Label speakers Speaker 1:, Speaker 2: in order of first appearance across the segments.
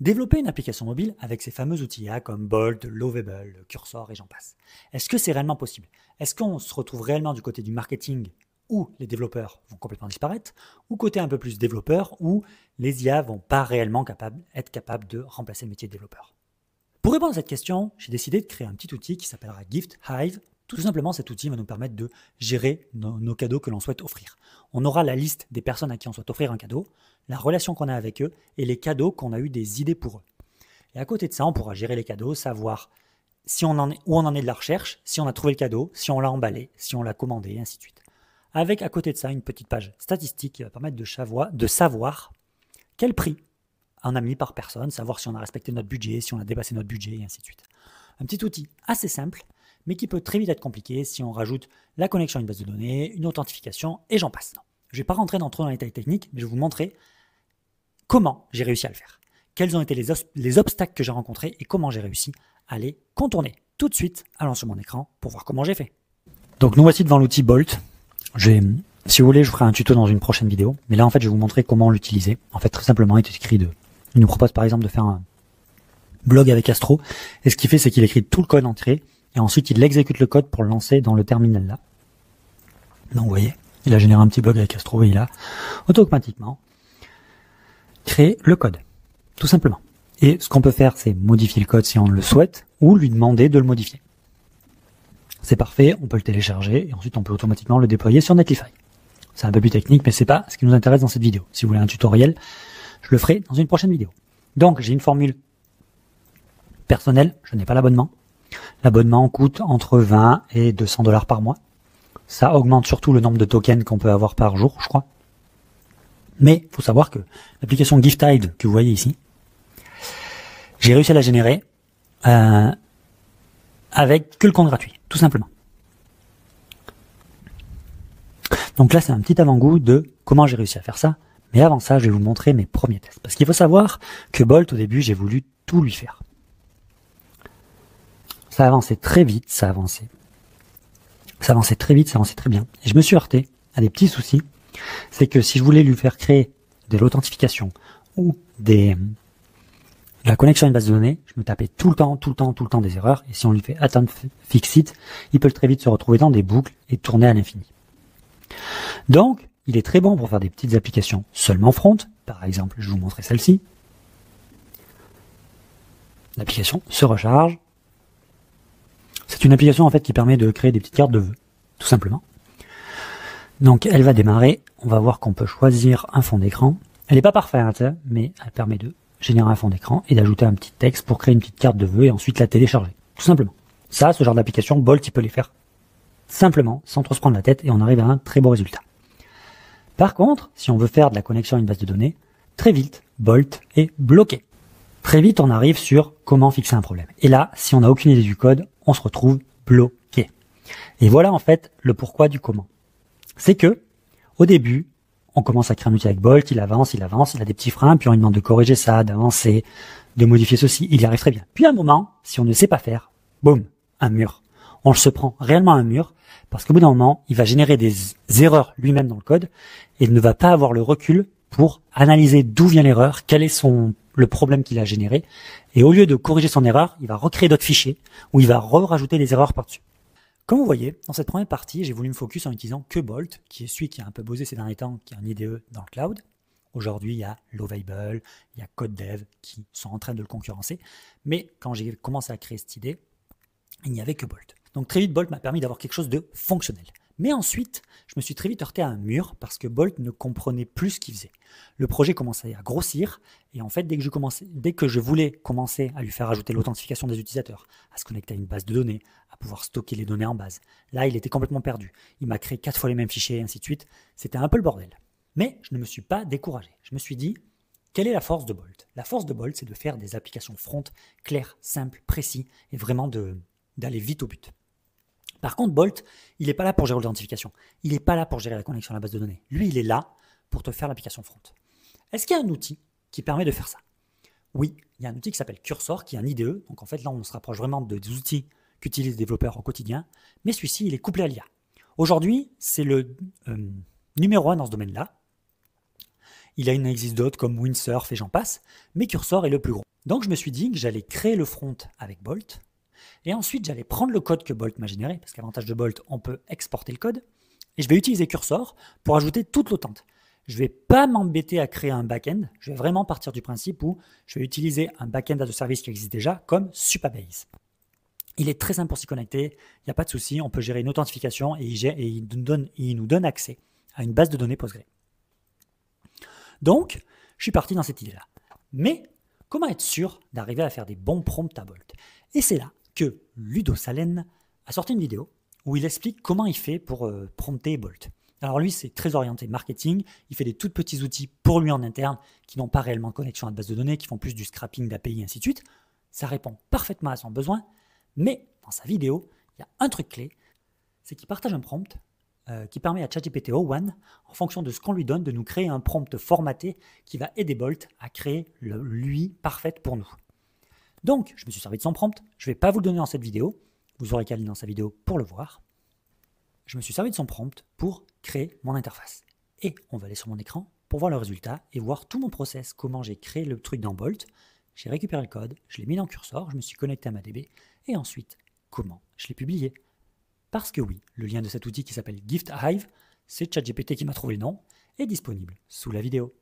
Speaker 1: Développer une application mobile avec ces fameux outils IA comme Bolt, Lovable, Cursor et j'en passe. Est-ce que c'est réellement possible? Est-ce qu'on se retrouve réellement du côté du marketing où les développeurs vont complètement disparaître, ou côté un peu plus développeur où les IA vont pas réellement être capables de remplacer le métier de développeur? Pour répondre à cette question, j'ai décidé de créer un petit outil qui s'appellera Gift Hive. Tout simplement, cet outil va nous permettre de gérer nos cadeaux que l'on souhaite offrir. On aura la liste des personnes à qui on souhaite offrir un cadeau, la relation qu'on a avec eux et les cadeaux qu'on a eu des idées pour eux. Et à côté de ça, on pourra gérer les cadeaux, savoir si on où on en est de la recherche, si on a trouvé le cadeau, si on l'a emballé, si on l'a commandé, et ainsi de suite. Avec à côté de ça une petite page statistique qui va permettre de savoir quel prix on a mis par personne, savoir si on a respecté notre budget, si on a dépassé notre budget, et ainsi de suite. Un petit outil assez simple, mais qui peut très vite être compliqué si on rajoute la connexion à une base de données, une authentification, et j'en passe. Non. Je ne vais pas rentrer trop dans les détails techniques, mais je vais vous montrer comment j'ai réussi à le faire. Quels ont été les obstacles que j'ai rencontrés et comment j'ai réussi à les contourner. Tout de suite, allons sur mon écran pour voir comment j'ai fait. Donc nous voici devant l'outil Bolt. Si vous voulez, je ferai un tuto dans une prochaine vidéo, mais là en fait je vais vous montrer comment l'utiliser. En fait très simplement, il nous propose par exemple de faire un blog avec Astro, et ce qu'il fait c'est qu'il écrit tout le code entrée, et ensuite il exécute le code pour le lancer dans le terminal là. Donc vous voyez, il a généré un petit blog avec Astro et il a automatiquement créé le code, tout simplement. Et ce qu'on peut faire c'est modifier le code si on le souhaite, ou lui demander de le modifier. C'est parfait, on peut le télécharger, et ensuite on peut automatiquement le déployer sur Netlify. C'est un peu plus technique, mais c'est pas ce qui nous intéresse dans cette vidéo. Si vous voulez un tutoriel, je le ferai dans une prochaine vidéo. Donc, j'ai une formule personnelle, je n'ai pas l'abonnement. L'abonnement coûte entre 20 et 200 $ par mois. Ça augmente surtout le nombre de tokens qu'on peut avoir par jour, je crois. Mais, il faut savoir que l'application Gift Hive que vous voyez ici, j'ai réussi à la générer avec que le compte gratuit, tout simplement. Donc là, c'est un petit avant-goût de comment j'ai réussi à faire ça. Mais avant ça, je vais vous montrer mes premiers tests. Parce qu'il faut savoir que Bolt, au début, j'ai voulu tout lui faire. Ça avançait très vite, ça avançait très vite, ça avançait très bien. Et je me suis heurté à des petits soucis. C'est que si je voulais lui faire créer de l'authentification ou de la connexion à une base de données, je me tapais tout le temps des erreurs. Et si on lui fait attend fix it, il peut très vite se retrouver dans des boucles et tourner à l'infini. Donc, il est très bon pour faire des petites applications seulement front. Par exemple, je vais vous montrer celle-ci. L'application se recharge. C'est une application en fait qui permet de créer des petites cartes de vœux, tout simplement. Donc, elle va démarrer. On va voir qu'on peut choisir un fond d'écran. Elle n'est pas parfaite, mais elle permet de générer un fond d'écran et d'ajouter un petit texte pour créer une petite carte de vœux et ensuite la télécharger, tout simplement. Ça, ce genre d'application, Bolt, il peut les faire simplement, sans trop se prendre la tête, et on arrive à un très beau résultat. Par contre, si on veut faire de la connexion à une base de données, très vite, Bolt est bloqué. Très vite, on arrive sur comment fixer un problème. Et là, si on n'a aucune idée du code, on se retrouve bloqué. Et voilà en fait le pourquoi du comment. C'est que, au début, on commence à créer un outil avec Bolt, il avance, il a des petits freins, puis on lui demande de corriger ça, d'avancer, de modifier ceci, il y arrive très bien. Puis à un moment, si on ne sait pas faire, boum, un mur. On se prend réellement un mur, parce qu'au bout d'un moment, il va générer des erreurs lui-même dans le code, et il ne va pas avoir le recul pour analyser d'où vient l'erreur, quel est le problème qu'il a généré, et au lieu de corriger son erreur, il va recréer d'autres fichiers, où il va rajouter des erreurs par-dessus. Comme vous voyez, dans cette première partie, j'ai voulu me focus en utilisant que Bolt, qui est celui qui a un peu buzzé ces derniers temps, qui est un IDE dans le cloud. Aujourd'hui, il y a Lovable, il y a CodeDev qui sont en train de le concurrencer, mais quand j'ai commencé à créer cette idée, il n'y avait que Bolt. Donc très vite, Bolt m'a permis d'avoir quelque chose de fonctionnel. Mais ensuite, je me suis très vite heurté à un mur parce que Bolt ne comprenait plus ce qu'il faisait. Le projet commençait à grossir et en fait, dès que je voulais commencer à lui faire ajouter l'authentification des utilisateurs, à se connecter à une base de données, à pouvoir stocker les données en base, là, il était complètement perdu. Il m'a créé 4 fois les mêmes fichiers et ainsi de suite. C'était un peu le bordel. Mais je ne me suis pas découragé. Je me suis dit, quelle est la force de Bolt? La force de Bolt, c'est de faire des applications front claires, simples, précis et vraiment d'aller vite au but. Par contre, Bolt, il n'est pas là pour gérer l'authentification. Il n'est pas là pour gérer la connexion à la base de données. Lui, il est là pour te faire l'application front. Est-ce qu'il y a un outil qui permet de faire ça? Oui, il y a un outil qui s'appelle Cursor, qui est un IDE. Donc en fait, là, on se rapproche vraiment des outils qu'utilisent les développeurs au quotidien. Mais celui-ci, il est couplé à l'IA. Aujourd'hui, c'est le numéro 1 dans ce domaine-là. Il existe d'autres comme Windsurf et j'en passe, mais Cursor est le plus gros. Donc je me suis dit que j'allais créer le front avec Bolt, et ensuite j'allais prendre le code que Bolt m'a généré, parce qu'avantage de Bolt, on peut exporter le code, et je vais utiliser Cursor pour ajouter toute l'autente. Je ne vais pas m'embêter à créer un back-end, je vais vraiment partir du principe où je vais utiliser un back-end as a service qui existe déjà, comme Supabase. Il est très simple pour s'y connecter, il n'y a pas de souci, on peut gérer une authentification et il nous donne accès à une base de données Postgre. Donc, je suis parti dans cette idée-là. Mais, comment être sûr d'arriver à faire des bons prompts à Bolt? Et c'est là que Ludo Salen a sorti une vidéo où il explique comment il fait pour prompter Bolt. Alors lui, c'est très orienté marketing, il fait des tout petits outils pour lui en interne qui n'ont pas réellement de connexion à la base de données, qui font plus du scrapping d'API et ainsi de suite. Ça répond parfaitement à son besoin, mais dans sa vidéo, il y a un truc clé, c'est qu'il partage un prompt qui permet à ChatGPT o1, en fonction de ce qu'on lui donne, de nous créer un prompt formaté qui va aider Bolt à créer l'UI parfaite pour nous. Donc, je me suis servi de son prompt, je ne vais pas vous le donner dans cette vidéo, vous aurez qu'à aller dans sa vidéo pour le voir. Je me suis servi de son prompt pour créer mon interface. Et on va aller sur mon écran pour voir le résultat et voir tout mon process, comment j'ai créé le truc dans Bolt. J'ai récupéré le code, je l'ai mis dans Cursor, je me suis connecté à ma DB, et ensuite, comment je l'ai publié. Parce que oui, le lien de cet outil qui s'appelle Gift Hive, c'est ChatGPT qui m'a trouvé le nom, est disponible sous la vidéo.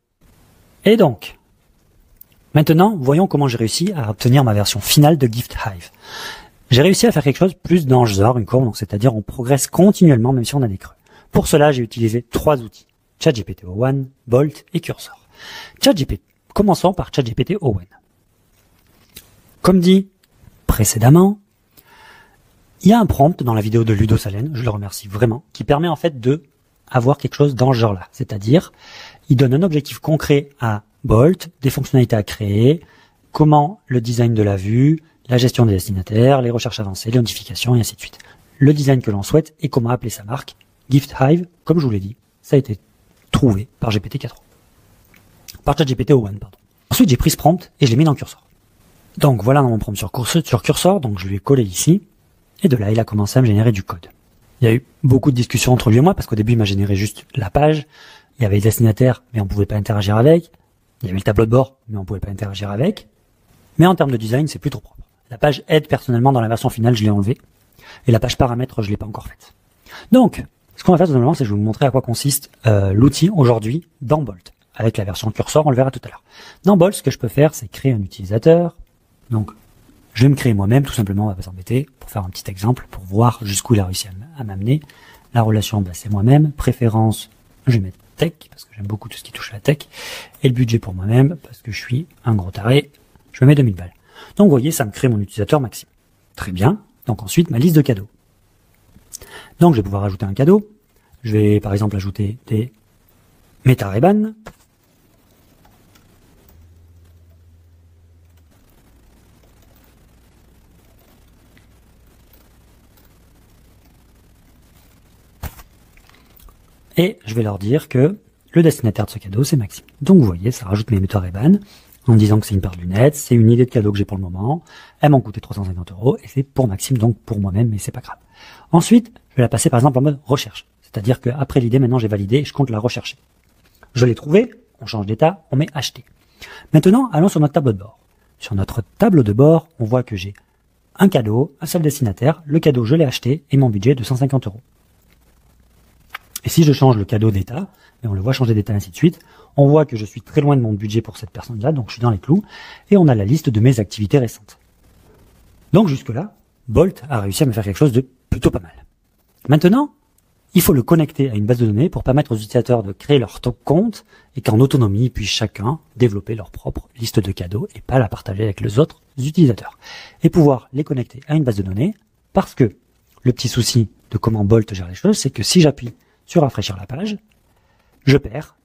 Speaker 1: Et donc, maintenant, voyons comment j'ai réussi à obtenir ma version finale de Gift Hive. J'ai réussi à faire quelque chose plus dans le genre, une courbe, donc c'est-à-dire on progresse continuellement même si on a des creux. Pour cela, j'ai utilisé 3 outils, ChatGPT o1, Bolt et Cursor. Commençons par ChatGPT o1. Comme dit précédemment, il y a un prompt dans la vidéo de Ludo Salen, je le remercie vraiment, qui permet en fait de avoir quelque chose dans ce genre-là. C'est-à-dire, il donne un objectif concret à Bolt, des fonctionnalités à créer, comment le design de la vue, la gestion des destinataires, les recherches avancées, les notifications et ainsi de suite. Le design que l'on souhaite et comment appeler sa marque. Gift Hive, comme je vous l'ai dit, ça a été trouvé par GPT-4o. Par ChatGPT o1, pardon. Ensuite, j'ai pris ce prompt et je l'ai mis dans Cursor. Donc voilà dans mon prompt sur Cursor, donc je lui ai collé ici. Et de là, il a commencé à me générer du code. Il y a eu beaucoup de discussions entre lui et moi, parce qu'au début, il m'a généré juste la page. Il y avait les destinataires, mais on ne pouvait pas interagir avec. Il y avait le tableau de bord, mais on ne pouvait pas interagir avec. Mais en termes de design, c'est plutôt propre. La page aide, personnellement, dans la version finale, je l'ai enlevée. Et la page paramètres, je ne l'ai pas encore faite. Donc, ce qu'on va faire tout simplement, c'est que je vais vous montrer à quoi consiste l'outil aujourd'hui dans Bolt. Avec la version Cursor, on le verra tout à l'heure. Dans Bolt, ce que je peux faire, c'est créer un utilisateur. Donc, je vais me créer moi-même, tout simplement, on va pas s'embêter, pour faire un petit exemple, pour voir jusqu'où il a réussi à m'amener. La relation, c'est moi-même. Préférence, je vais mettre tech, parce que j'aime beaucoup tout ce qui touche à la tech. Et le budget pour moi-même, parce que je suis un gros taré, je mets 2000 balles. Donc vous voyez, ça me crée mon utilisateur Maxime. Très bien. Donc ensuite, ma liste de cadeaux. Donc je vais pouvoir ajouter un cadeau. Je vais par exemple ajouter des Meta-Ray-Ban. Et je vais leur dire que le destinataire de ce cadeau, c'est Maxime. Donc vous voyez, ça rajoute mes Meta-Ray-Ban en me disant que c'est une paire de lunettes, c'est une idée de cadeau que j'ai pour le moment. Elles m'ont coûté 350 € et c'est pour Maxime, donc pour moi-même, mais c'est pas grave. Ensuite, je vais la passer par exemple en mode recherche. C'est-à-dire qu'après l'idée, maintenant j'ai validé et je compte la rechercher. Je l'ai trouvée, on change d'état, on met acheter. Maintenant, allons sur notre tableau de bord. Sur notre tableau de bord, on voit que j'ai un cadeau, un seul destinataire, le cadeau je l'ai acheté et mon budget est de 150 €. Et si je change le cadeau d'état, et on le voit changer d'état ainsi de suite, on voit que je suis très loin de mon budget pour cette personne-là, donc je suis dans les clous, et on a la liste de mes activités récentes. Donc jusque-là, Bolt a réussi à me faire quelque chose de plutôt pas mal. Maintenant, il faut le connecter à une base de données pour permettre aux utilisateurs de créer leur top compte et qu'en autonomie, ils puissent chacun développer leur propre liste de cadeaux et pas la partager avec les autres utilisateurs. Et pouvoir les connecter à une base de données, parce que le petit souci de comment Bolt gère les choses, c'est que si j'appuie sur rafraîchir la page, je perds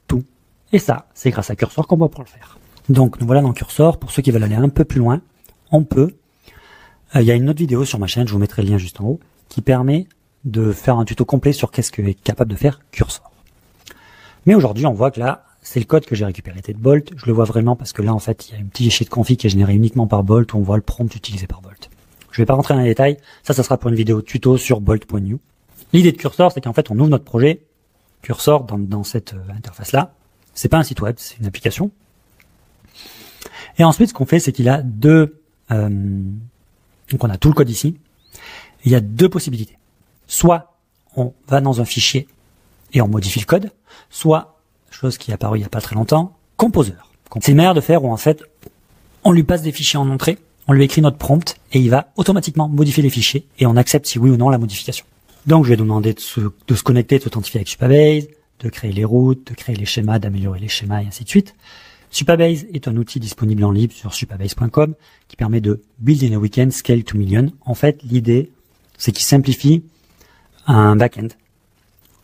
Speaker 1: tout. Et ça, c'est grâce à Cursor qu'on va pouvoir le faire. Donc, nous voilà dans Cursor. Pour ceux qui veulent aller un peu plus loin, on peut. Il y a une autre vidéo sur ma chaîne, je vous mettrai le lien juste en haut, qui permet de faire un tuto complet sur qu'est-ce que est capable de faire Cursor. Mais aujourd'hui, on voit que là, c'est le code que j'ai récupéré de Bolt. Je le vois vraiment parce que là, en fait, il y a un petit fichier de config qui est généré uniquement par Bolt où on voit le prompt utilisé par Bolt. Je vais pas rentrer dans les détails. Ça sera pour une vidéo tuto sur Bolt.new. L'idée de Cursor, c'est qu'en fait, on ouvre notre projet Cursor dans cette interface-là. C'est pas un site web, c'est une application. Et ensuite, ce qu'on fait, c'est qu'il a donc on a tout le code ici. Il y a deux possibilités. Soit on va dans un fichier et on modifie le code, soit, chose qui est apparue il n'y a pas très longtemps, Composer. C'est une manière de faire où en fait, on lui passe des fichiers en entrée, on lui écrit notre prompt et il va automatiquement modifier les fichiers et on accepte si oui ou non la modification. Donc je vais demander de se connecter, de s'authentifier avec Supabase, de créer les routes, de créer les schémas, d'améliorer les schémas et ainsi de suite. Supabase est un outil disponible en libre sur supabase.com qui permet de build in a weekend, scale to million. En fait, l'idée, c'est qu'il simplifie un back-end.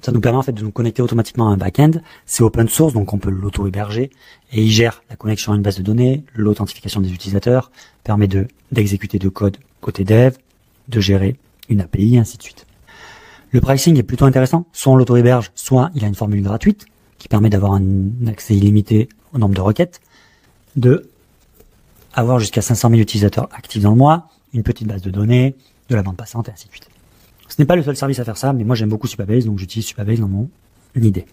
Speaker 1: Ça nous permet en fait de nous connecter automatiquement à un back-end. C'est open source, donc on peut l'auto-héberger et il gère la connexion à une base de données, l'authentification des utilisateurs, permet d'exécuter de code côté dev, de gérer une API, ainsi de suite. Le pricing est plutôt intéressant. Soit on l'auto-héberge, soit il a une formule gratuite qui permet d'avoir un accès illimité au nombre de requêtes, de avoir jusqu'à 500 000 utilisateurs actifs dans le mois, une petite base de données, de la bande passante et ainsi de suite. Ce n'est pas le seul service à faire ça, mais moi j'aime beaucoup Supabase, donc j'utilise Supabase dans mon idée.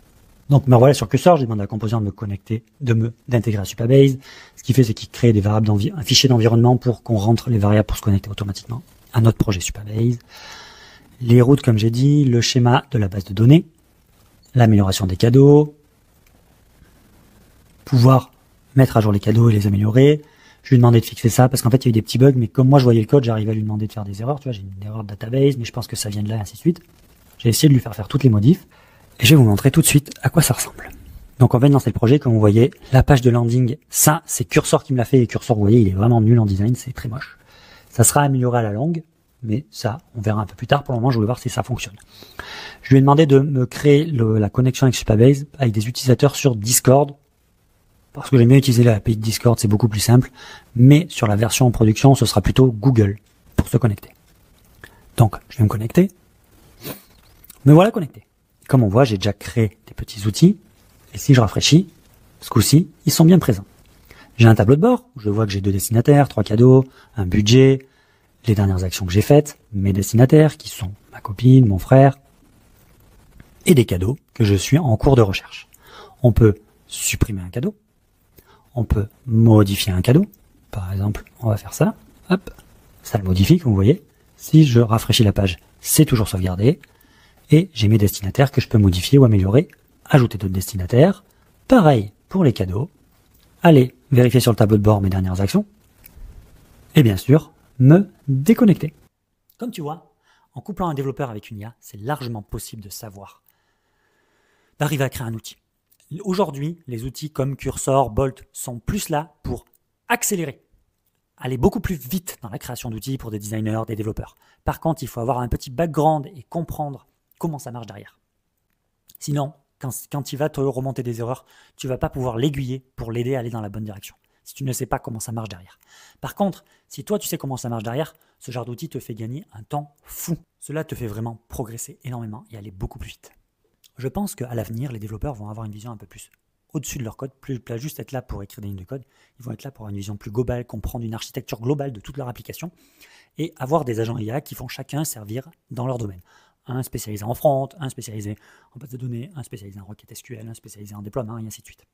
Speaker 1: Donc me voilà sur Cursor, je demande à Composer de me connecter, d'intégrer à Supabase. Ce qu'il fait, c'est qu'il crée des variables un fichier d'environnement pour qu'on rentre les variables pour se connecter automatiquement à notre projet Supabase. Les routes, comme j'ai dit, le schéma de la base de données, l'amélioration des cadeaux, pouvoir mettre à jour les cadeaux et les améliorer. Je lui ai demandé de fixer ça parce qu'en fait il y a eu des petits bugs, mais comme moi je voyais le code, j'arrivais à lui demander de faire des erreurs. Tu vois, j'ai une erreur de database, mais je pense que ça vient de là et ainsi de suite. J'ai essayé de lui faire toutes les modifs et je vais vous montrer tout de suite à quoi ça ressemble. Donc en fait dans ce projet, comme vous voyez, la page de landing, ça c'est Cursor qui me l'a fait et Cursor, vous voyez, il est vraiment nul en design, c'est très moche. Ça sera amélioré à la longue, mais ça on verra un peu plus tard. Pour le moment, je voulais voir si ça fonctionne. Je lui ai demandé de me créer la connexion avec Supabase avec des utilisateurs sur Discord. Parce que j'aime bien utiliser l'API de Discord, c'est beaucoup plus simple. Mais sur la version en production, ce sera plutôt Google pour se connecter. Donc, je vais me connecter. Me voilà connecté. Comme on voit, j'ai déjà créé des petits outils. Et si je rafraîchis, ce coup-ci, ils sont bien présents. J'ai un tableau de bord où je vois que j'ai 2 destinataires, 3 cadeaux, un budget, les dernières actions que j'ai faites, mes destinataires qui sont ma copine, mon frère, et des cadeaux que je suis en cours de recherche. On peut supprimer un cadeau. On peut modifier un cadeau. Par exemple, on va faire ça. Hop, ça le modifie, comme vous voyez. Si je rafraîchis la page, c'est toujours sauvegardé. Et j'ai mes destinataires que je peux modifier ou améliorer. Ajouter d'autres destinataires. Pareil pour les cadeaux. Aller vérifier sur le tableau de bord mes dernières actions. Et bien sûr, me déconnecter. Comme tu vois, en couplant un développeur avec une IA, c'est largement possible de savoir, d'arriver à créer un outil. Aujourd'hui, les outils comme Cursor, Bolt sont plus là pour accélérer, aller beaucoup plus vite dans la création d'outils pour des designers, des développeurs. Par contre, il faut avoir un petit background et comprendre comment ça marche derrière. Sinon, quand il va te remonter des erreurs, tu ne vas pas pouvoir l'aiguiller pour l'aider à aller dans la bonne direction, si tu ne sais pas comment ça marche derrière. Par contre, si toi tu sais comment ça marche derrière, ce genre d'outil te fait gagner un temps fou. Cela te fait vraiment progresser énormément et aller beaucoup plus vite. Je pense qu'à l'avenir, les développeurs vont avoir une vision un peu plus au-dessus de leur code, plus pas juste être là pour écrire des lignes de code, ils vont être là pour avoir une vision plus globale, comprendre une architecture globale de toute leur application et avoir des agents IA qui vont chacun servir dans leur domaine. Un spécialisé en front, un spécialisé en base de données, un spécialisé en requête SQL, un spécialisé en déploiement et ainsi de suite.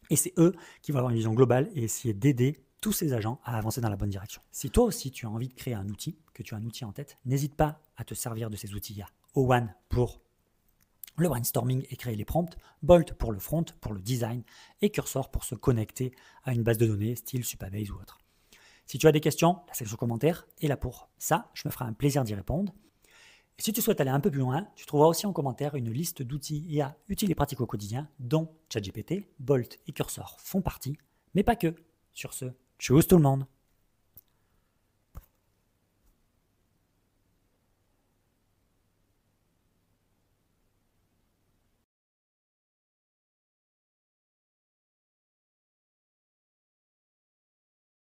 Speaker 1: Et c'est eux qui vont avoir une vision globale et essayer d'aider tous ces agents à avancer dans la bonne direction. Si toi aussi tu as envie de créer un outil, que tu as un outil en tête, n'hésite pas à te servir de ces outils IA. O1 pour le brainstorming et créer les prompts, Bolt pour le front, pour le design, et Cursor pour se connecter à une base de données style Supabase ou autre. Si tu as des questions, la section commentaires est là pour ça, je me ferai un plaisir d'y répondre. Et si tu souhaites aller un peu plus loin, tu trouveras aussi en commentaire une liste d'outils IA utiles et pratiques au quotidien, dont ChatGPT, Bolt et Cursor font partie, mais pas que. Sur ce, tchuss tout le monde!